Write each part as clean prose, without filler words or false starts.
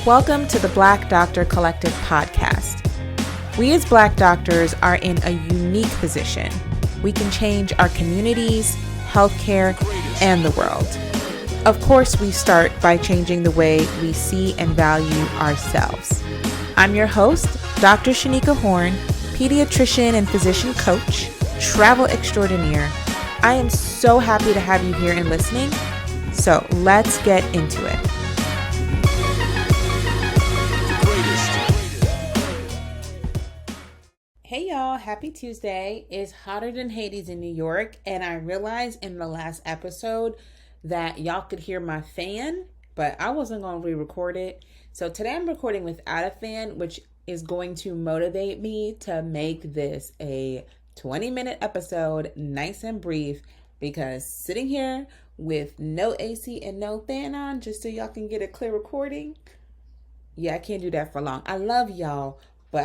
Welcome to the Black Doctor Collective podcast. We as Black doctors are in a unique position. We can change our communities, healthcare, and the world. Of course, we start by changing the way we see and value ourselves. I'm your host, Dr. Shanika Horn, pediatrician and physician coach, travel extraordinaire. I am so happy to have you here and listening. So let's get into it. Hey y'all, happy Tuesday. It's hotter than Hades in New York, and I realized in the last episode that y'all could hear my fan, but I wasn't going to re-record it. So today I'm recording without a fan, which is going to motivate me to make this a 20-minute episode, nice and brief, because sitting here with no AC and no fan on just so y'all can get a clear recording, yeah, I can't do that for long. I love y'all, but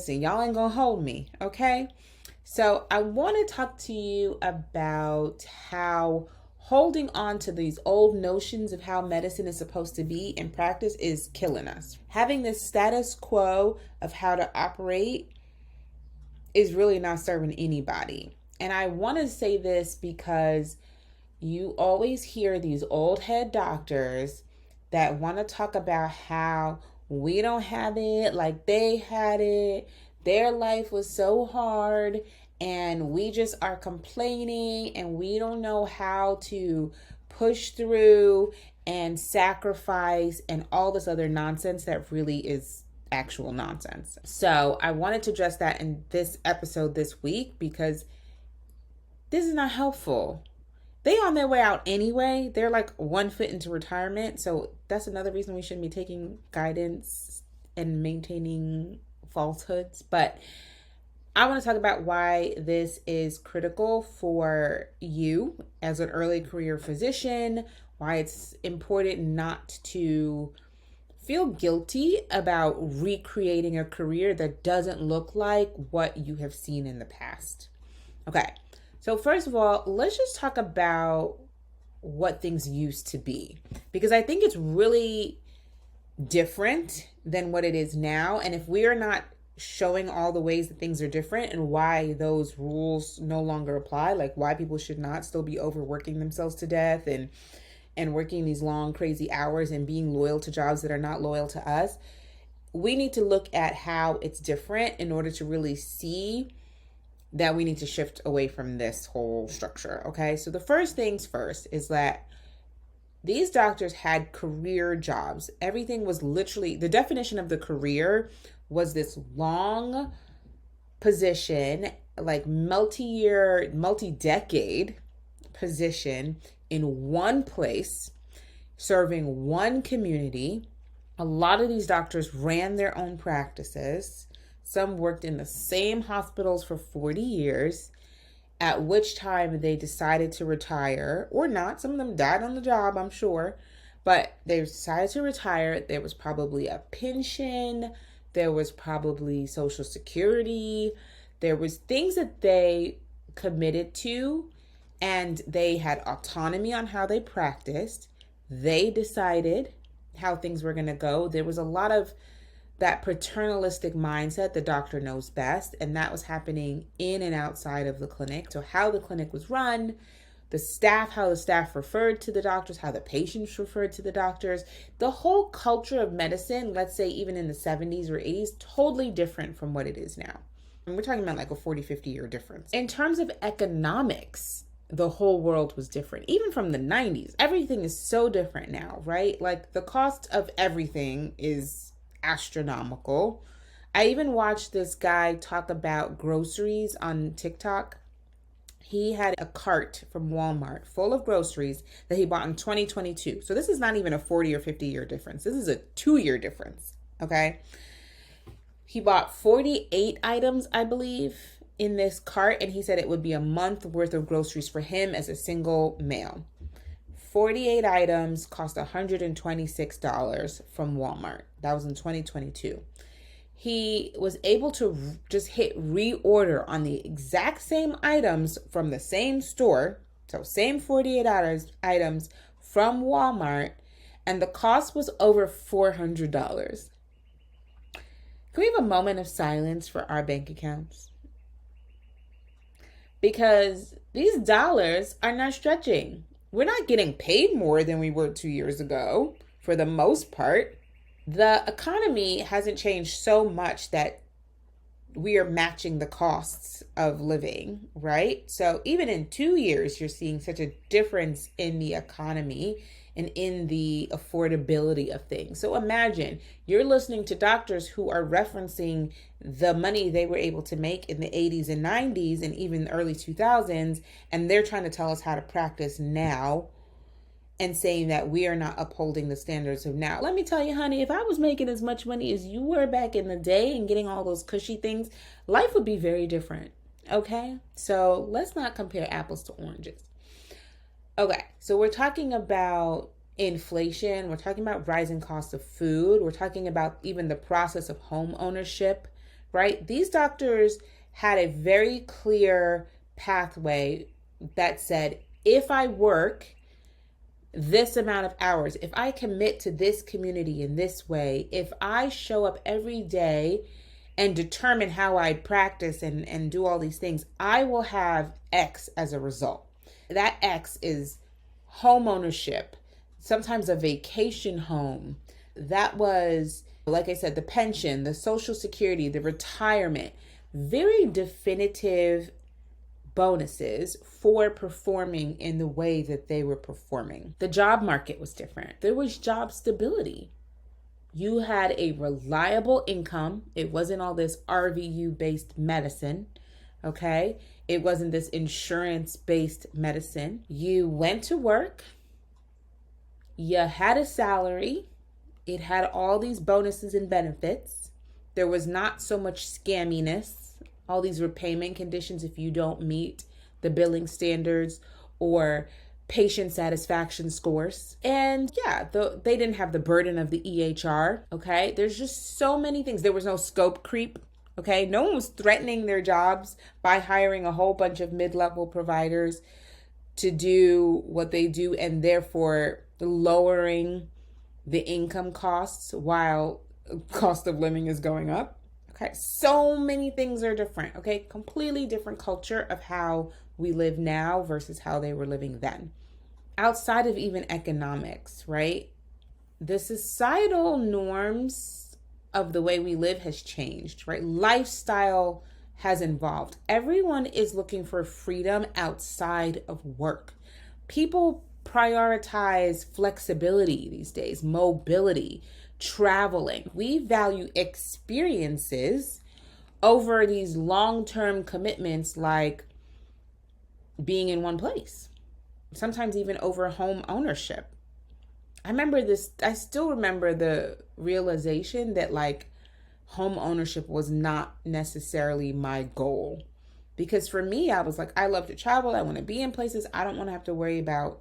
y'all ain't gonna hold me, okay? So I want to talk to you about how holding on to these old notions of how medicine is supposed to be in practice is killing us. Having this status quo of how to operate is really not serving anybody. And I want to say this because you always hear these old head doctors that want to talk about how we don't have it like they had it. Their life was so hard and we just are complaining and we don't know how to push through and sacrifice and all this other nonsense that really is actual nonsense. So I wanted to address that in this episode this week because this is not helpful. They on their way out anyway. They're like one foot into retirement. So that's another reason we shouldn't be taking guidance and maintaining falsehoods. But I want to talk about why this is critical for you as an early career physician, why it's important not to feel guilty about recreating a career that doesn't look like what you have seen in the past. Okay, so first of all, let's just talk about what things used to be, because I think it's really different than what it is now. And if we are not showing all the ways that things are different and why those rules no longer apply, like why people should not still be overworking themselves to death and working these long, crazy hours and being loyal to jobs that are not loyal to us, we need to look at how it's different in order to really see that we need to shift away from this whole structure, okay? So the first things first is that these doctors had career jobs. Everything was literally, the definition of the career was this long position, like multi-year, multi-decade position in one place, serving one community. A lot of these doctors ran their own practices. Some worked in the same hospitals for 40 years, at which time they decided to retire or not. Some of them died on the job, I'm sure, but they decided to retire. There was probably a pension. There was probably Social Security. There was things that they committed to, and they had autonomy on how they practiced. They decided how things were going to go. There was a lot of that paternalistic mindset, the doctor knows best, and that was happening in and outside of the clinic. So how the clinic was run, the staff, how the staff referred to the doctors, how the patients referred to the doctors, the whole culture of medicine, let's say even in the 70s or 80s, totally different from what it is now. And we're talking about like a 40, 50-year difference. In terms of economics, the whole world was different. Even from the 90s, everything is so different now, right? Like the cost of everything is astronomical. I even watched this guy talk about groceries on TikTok. He had a cart from Walmart full of groceries that he bought in 2022. So this is not even a 40 or 50-year difference. This is a 2-year difference, okay? He bought 48 items, I believe, in this cart, and he said it would be a month worth of groceries for him as a single male. 48 items cost $126 from Walmart. That was in 2022. He was able to just hit reorder on the exact same items from the same store. So same 48 items from Walmart and the cost was over $400. Can we have a moment of silence for our bank accounts? Because these dollars are not stretching. We're not getting paid more than we were 2 years ago, for the most part. The economy hasn't changed so much that we are matching the costs of living, right? So even in 2 years, you're seeing such a difference in the economy and in the affordability of things. So imagine you're listening to doctors who are referencing the money they were able to make in the 80s and 90s and even the early 2000s, and they're trying to tell us how to practice now and saying that we are not upholding the standards of now. Let me tell you, honey, if I was making as much money as you were back in the day and getting all those cushy things, life would be very different. Okay? So let's not compare apples to oranges. Okay, so we're talking about inflation. We're talking about rising costs of food. We're talking about even the process of home ownership, right? These doctors had a very clear pathway that said, if I work this amount of hours, if I commit to this community in this way, if I show up every day and determine how I practice and do all these things, I will have X as a result. That X is home ownership, sometimes a vacation home. That was, like I said, the pension, the Social Security, the retirement, very definitive bonuses for performing in the way that they were performing. The job market was different. There was job stability. You had a reliable income. It wasn't all this RVU-based medicine, okay? It wasn't this insurance-based medicine. You went to work. You had a salary. It had all these bonuses and benefits. There was not so much scamminess, all these repayment conditions if you don't meet the billing standards or patient satisfaction scores. And yeah, they didn't have the burden of the EHR, okay? There's just so many things. There was no scope creep, okay? No one was threatening their jobs by hiring a whole bunch of mid-level providers to do what they do and therefore lowering the income costs while cost of living is going up. Okay, so many things are different, okay? Completely different culture of how we live now versus how they were living then. Outside of even economics, right? The societal norms of the way we live has changed, right? Lifestyle has evolved. Everyone is looking for freedom outside of work. People prioritize flexibility these days, mobility, traveling. We value experiences over these long-term commitments like being in one place. Sometimes even over home ownership. I still remember the realization that like home ownership was not necessarily my goal. Because for me, I was like, I love to travel. I want to be in places. I don't want to have to worry about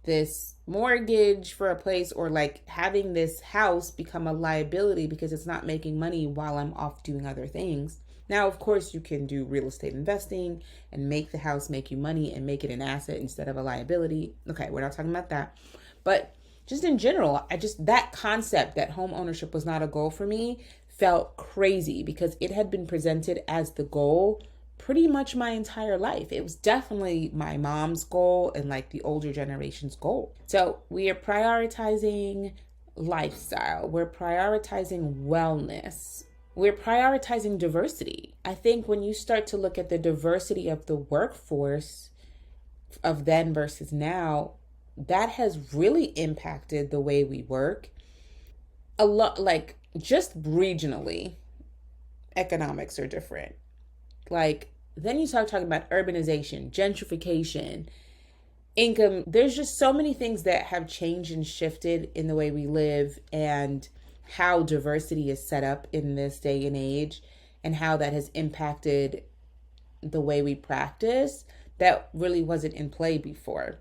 this mortgage for a place or like having this house become a liability because it's not making money while I'm off doing other things. Now, of course, you can do real estate investing and make the house make you money and make it an asset instead of a liability. Okay, we're not talking about that. But just in general, that concept that home ownership was not a goal for me felt crazy because it had been presented as the goal pretty much my entire life. It was definitely my mom's goal and like the older generation's goal. So we are prioritizing lifestyle. We're prioritizing wellness. We're prioritizing diversity. I think when you start to look at the diversity of the workforce of then versus now, that has really impacted the way we work. A lot, like just regionally, economics are different. Like, then you start talking about urbanization, gentrification, income. There's just so many things that have changed and shifted in the way we live and how diversity is set up in this day and age and how that has impacted the way we practice that really wasn't in play before.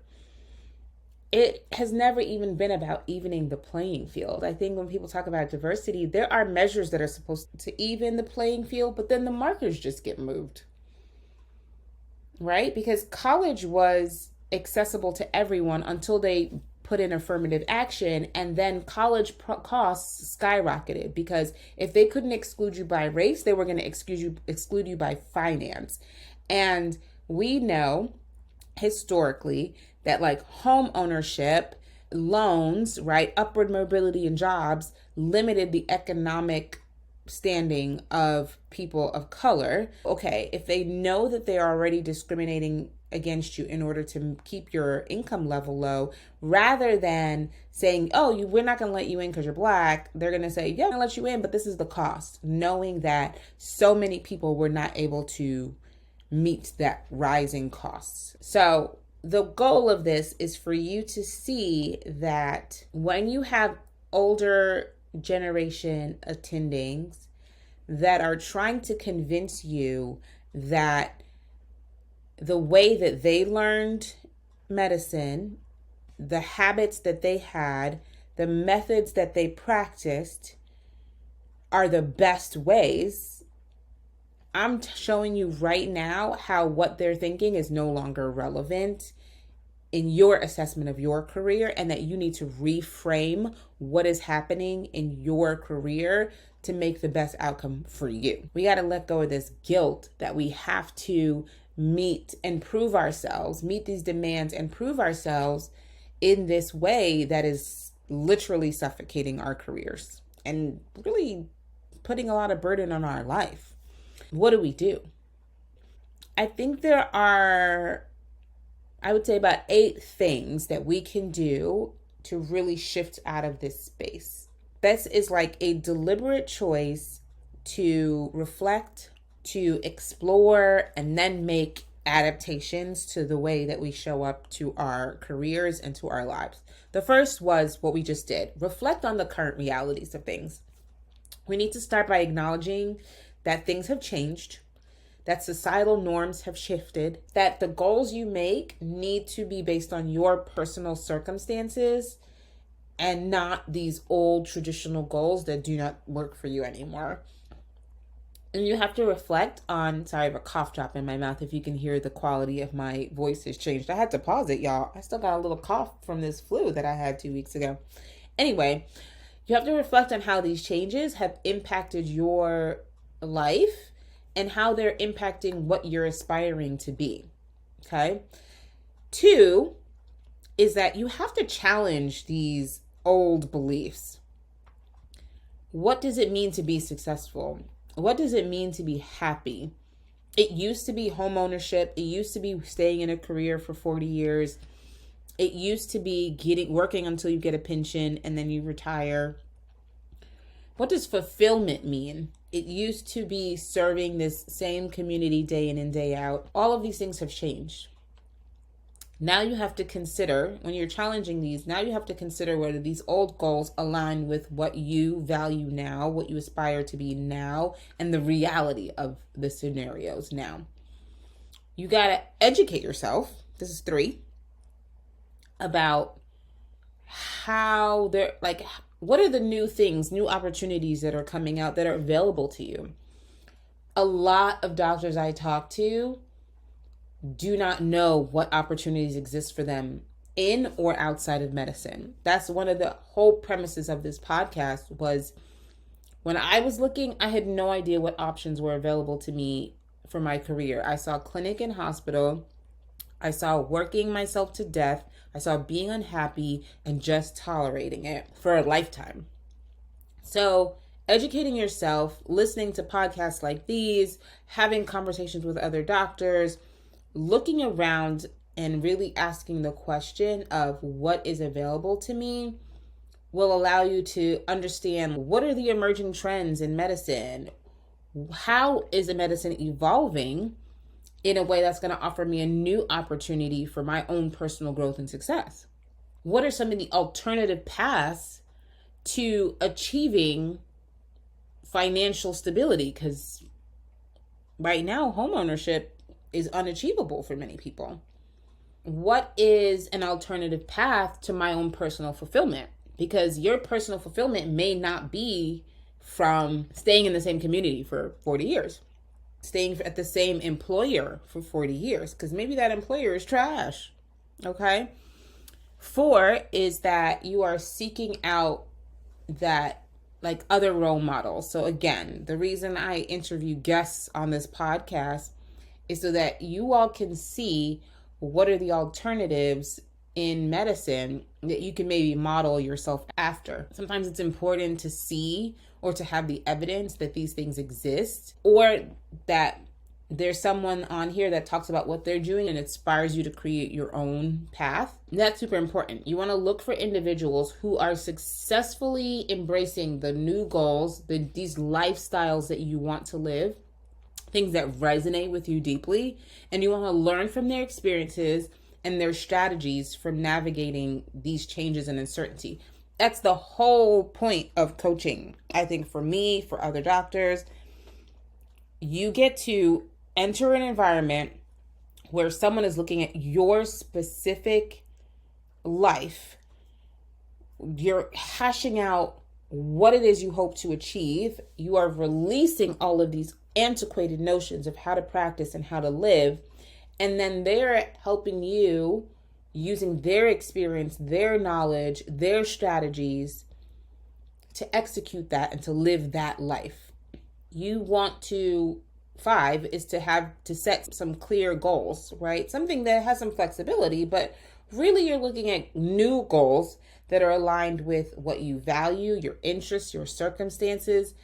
It has never even been about evening the playing field. I think when people talk about diversity, there are measures that are supposed to even the playing field, but then the markers just get moved, right? Because college was accessible to everyone until they put in affirmative action, and then college costs skyrocketed because if they couldn't exclude you by race, they were going to exclude you by finance. And we know historically that like home ownership, loans, right, upward mobility in jobs limited the economic standing of people of color. Okay, if they know that they're already discriminating against you in order to keep your income level low, rather than saying, oh, we're not going to let you in because you're Black, they're going to say, yeah, I'm going to let you in, but this is the cost, knowing that so many people were not able to meet that rising costs. So the goal of this is for you to see that when you have older generation attendings that are trying to convince you that the way that they learned medicine, the habits that they had, the methods that they practiced are the best ways, I'm showing you right now how what they're thinking is no longer relevant in your assessment of your career, and that you need to reframe what is happening in your career to make the best outcome for you. We got to let go of this guilt that we have to meet and prove ourselves, meet these demands and prove ourselves in this way that is literally suffocating our careers and really putting a lot of burden on our life. What do? I think there are, I would say, about 8 things that we can do to really shift out of this space. This is like a deliberate choice to reflect, to explore, and then make adaptations to the way that we show up to our careers and to our lives. The first was what we just did. Reflect on the current realities of things. We need to start by acknowledging that things have changed, that societal norms have shifted, that the goals you make need to be based on your personal circumstances and not these old traditional goals that do not work for you anymore. And you have to reflect on, sorry, I have a cough drop in my mouth. If you can hear the quality of my voice has changed. I had to pause it, y'all. I still got a little cough from this flu that I had 2 weeks ago. Anyway, you have to reflect on how these changes have impacted your life and how they're impacting what you're aspiring to be. Okay. 2 is that you have to challenge these old beliefs. What does it mean to be successful? What does it mean to be happy? It used to be home ownership. It used to be staying in a career for 40 years. It used to be working until you get a pension and then you retire. What does fulfillment mean? It used to be serving this same community day in and day out. All of these things have changed. Now you have to consider, when you're challenging these, now you have to consider whether these old goals align with what you value now, what you aspire to be now, and the reality of the scenarios now. You got to educate yourself. This is 3. About how they're like, what are the new things, new opportunities that are coming out that are available to you? A lot of doctors I talk to do not know what opportunities exist for them in or outside of medicine. That's one of the whole premises of this podcast. Was when I was looking, I had no idea what options were available to me for my career. I saw clinic and hospital. I saw working myself to death. I saw being unhappy and just tolerating it for a lifetime. So educating yourself, listening to podcasts like these, having conversations with other doctors, looking around and really asking the question of what is available to me will allow you to understand what are the emerging trends in medicine. How is the medicine evolving in a way that's going to offer me a new opportunity for my own personal growth and success? What are some of the alternative paths to achieving financial stability? Because right now, homeownership is unachievable for many people. What is an alternative path to my own personal fulfillment? Because your personal fulfillment may not be from staying in the same community for 40 years, staying at the same employer for 40 years, because maybe that employer is trash. Okay. 4 is that you are seeking out that like other role models. So again, the reason I interview guests on this podcast is so that you all can see what are the alternatives in medicine that you can maybe model yourself after. Sometimes it's important to see or to have the evidence that these things exist, or that there's someone on here that talks about what they're doing and inspires you to create your own path. That's super important. You want to look for individuals who are successfully embracing the new goals, these lifestyles that you want to live, things that resonate with you deeply, and you want to learn from their experiences and their strategies for navigating these changes and uncertainty. That's the whole point of coaching. I think for me, for other doctors, you get to enter an environment where someone is looking at your specific life. You're hashing out what it is you hope to achieve. You are releasing all of these antiquated notions of how to practice and how to live. And then they're helping you using their experience, their knowledge, their strategies to execute that and to live that life. You want to, 5 is to set some clear goals, right? Something that has some flexibility, but really you're looking at new goals that are aligned with what you value, your interests, your circumstances,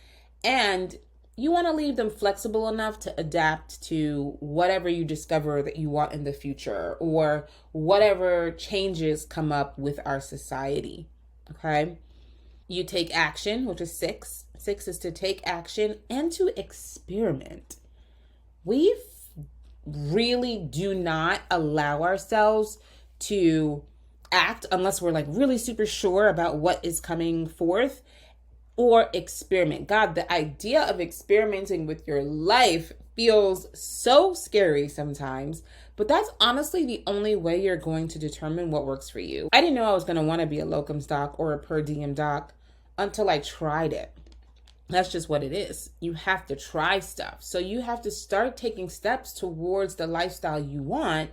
and you want to leave them flexible enough to adapt to whatever you discover that you want in the future or whatever changes come up with our society. Okay. You take action, which is 6. 6 is to take action and to experiment. We really do not allow ourselves to act unless we're like really super sure about what is coming forth, or experiment. God, the idea of experimenting with your life feels so scary sometimes, but that's honestly the only way you're going to determine what works for you. I didn't know I was going to want to be a locums doc or a per diem doc until I tried it. That's just what it is. You have to try stuff. So you have to start taking steps towards the lifestyle you want.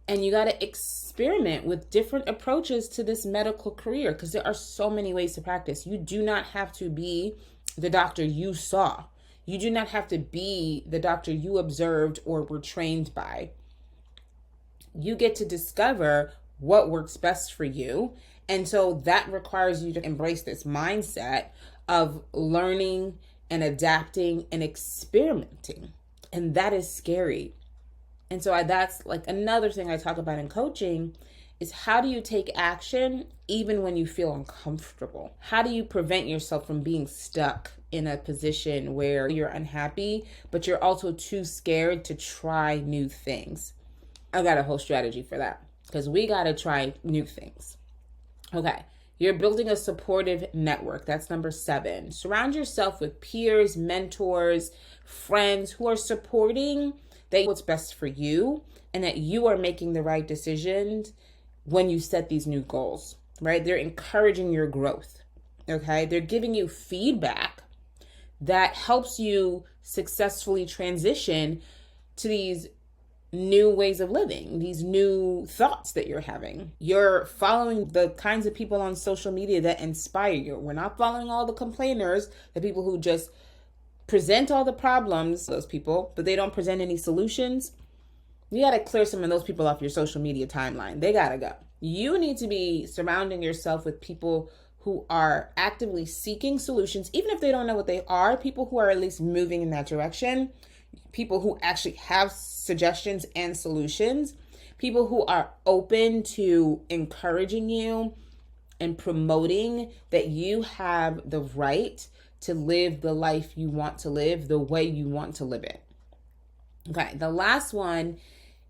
And you got to experiment with different approaches to this medical career, because there are so many ways to practice. You do not have to be the doctor you saw. You do not have to be the doctor you observed or were trained by. You get to discover what works best for you. And so that requires you to embrace this mindset of learning and adapting and experimenting. And that is scary. And so that's like another thing I talk about in coaching is how do you take action even when you feel uncomfortable? How do you prevent yourself from being stuck in a position where you're unhappy, but you're also too scared to try new things? I got a whole strategy for that, because we got to try new things. Okay. You're building a supportive network. That's number 7. Surround yourself with peers, mentors, friends who are supporting that what's best for you and that you are making the right decisions when you set these new goals, right? They're encouraging your growth, okay? They're giving you feedback that helps you successfully transition to these new ways of living, these new thoughts that you're having. You're following the kinds of people on social media that inspire you. We're not following all the complainers, the people who just present all the problems, those people, but they don't present any solutions. You got to clear some of those people off your social media timeline. They got to go. You need to be surrounding yourself with people who are actively seeking solutions, even if they don't know what they are, people who are at least moving in that direction, people who actually have suggestions and solutions, people who are open to encouraging you and promoting that you have the right to live the life you want to live, the way you want to live it. Okay, the last one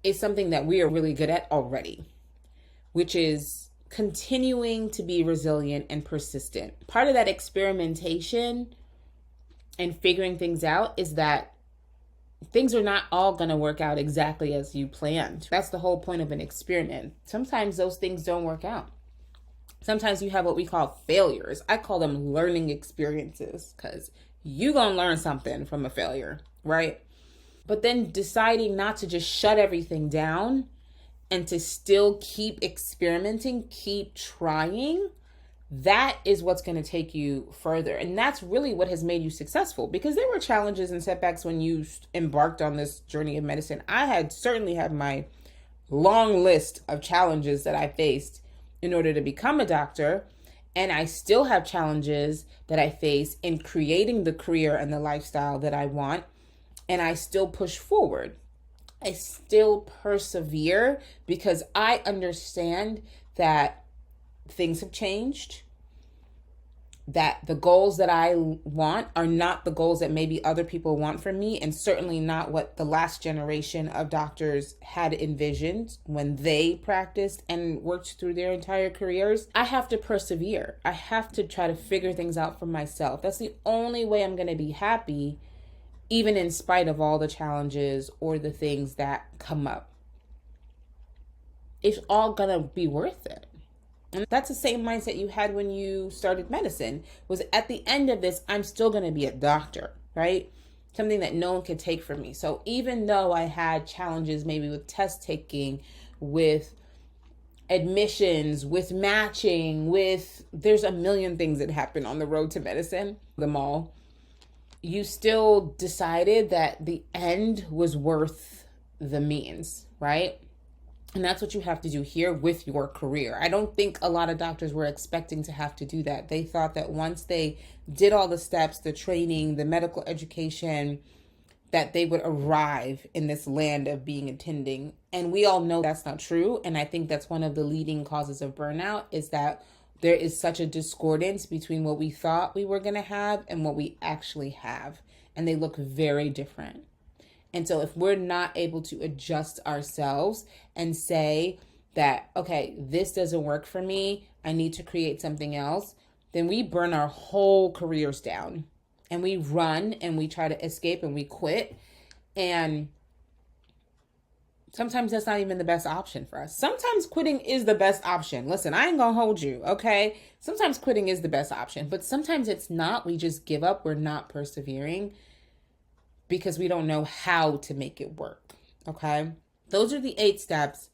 is something that we are really good at already, which is continuing to be resilient and persistent. Part of that experimentation and figuring things out is that things are not all going to work out exactly as you planned. That's the whole point of an experiment. Sometimes those things don't work out. Sometimes you have what we call failures. I call them learning experiences, because you're going to learn something from a failure, right? But then deciding not to just shut everything down and to still keep experimenting, keep trying, that is what's going to take you further. And that's really what has made you successful, because there were challenges and setbacks when you embarked on this journey of medicine. I had certainly had my long list of challenges that I faced in order to become a doctor. And I still have challenges that I face in creating the career and the lifestyle that I want. And I still push forward. I still persevere because I understand that things have changed, that the goals that I want are not the goals that maybe other people want from me, and certainly not what the last generation of doctors had envisioned when they practiced and worked through their entire careers. I have to persevere. I have to try to figure things out for myself. That's the only way I'm going to be happy, even in spite of all the challenges or the things that come up. It's all going to be worth it. And that's the same mindset you had when you started medicine, was at the end of this, I'm still going to be a doctor, right? Something that no one could take from me. So even though I had challenges maybe with test taking, with admissions, with matching, there's a million things that happen on the road to medicine, them all, you still decided that the end was worth the means, right? And that's what you have to do here with your career. I don't think a lot of doctors were expecting to have to do that. They thought that once they did all the steps, the training, the medical education, that they would arrive in this land of being attending. And we all know that's not true. And I think that's one of the leading causes of burnout, is that there is such a discordance between what we thought we were going to have and what we actually have. And they look very different. And so if we're not able to adjust ourselves and say that, okay, this doesn't work for me, I need to create something else, then we burn our whole careers down and we run and we try to escape and we quit. And sometimes that's not even the best option for us. Sometimes quitting is the best option. Listen, I ain't gonna hold you, okay? Sometimes quitting is the best option, but sometimes it's not. We just give up. We're not persevering because we don't know how to make it work, okay? Those are the 8 steps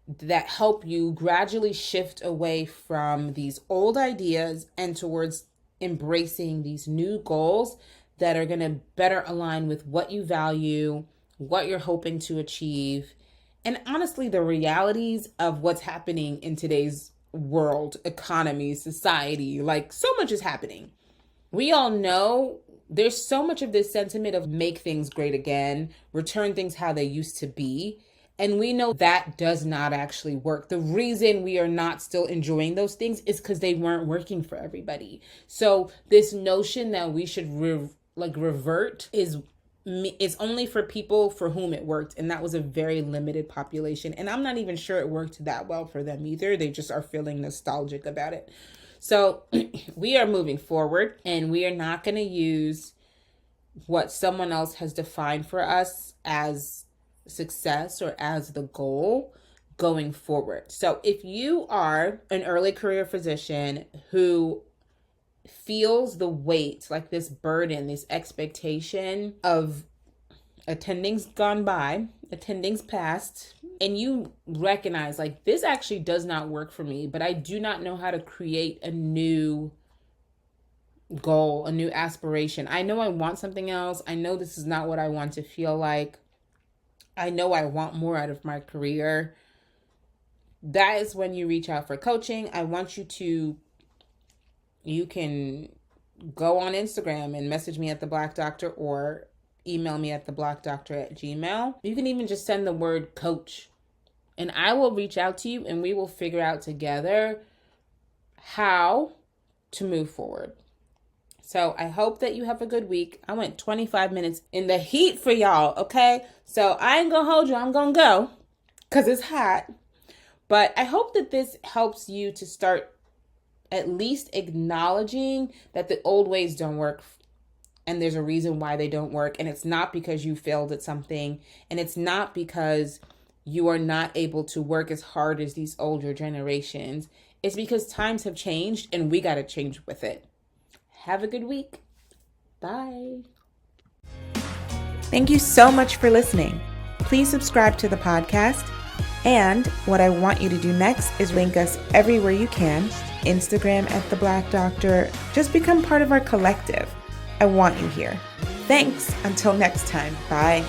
that help you gradually shift away from these old ideas and towards embracing these new goals that are going to better align with what you value, what you're hoping to achieve, and honestly, the realities of what's happening in today's world, economy, society. Like, so much is happening. We all know there's so much of this sentiment of make things great again, return things how they used to be. And we know that does not actually work. The reason we are not still enjoying those things is because they weren't working for everybody. So this notion that we should revert is only for people for whom it worked. And that was a very limited population. And I'm not even sure it worked that well for them either. They just are feeling nostalgic about it. So we are moving forward, and we are not going to use what someone else has defined for us as success or as the goal going forward. So if you are an early career physician who feels the weight, like this burden, this expectation of attendings gone by, attendings past, and you recognize like this actually does not work for me, but I do not know how to create a new goal, a new aspiration. I know I want something else. I know this is not what I want to feel like. I know I want more out of my career. That is when you reach out for coaching. I want you can go on Instagram and message me at The Black Doctor or email me at theblackdoctor@gmail.com. You can even just send the word coach and I will reach out to you and we will figure out together how to move forward. So I hope that you have a good week. I went 25 minutes in the heat for y'all, okay? So I ain't gonna hold you. I'm gonna go because it's hot. But I hope that this helps you to start at least acknowledging that the old ways don't work. And there's a reason why they don't work. And it's not because you failed at something. And it's not because you are not able to work as hard as these older generations. It's because times have changed and we got to change with it. Have a good week. Bye. Thank you so much for listening. Please subscribe to the podcast. And what I want you to do next is link us everywhere you can. Instagram at The Black Doctor. Just become part of our collective. I want you here. Thanks. Until next time. Bye.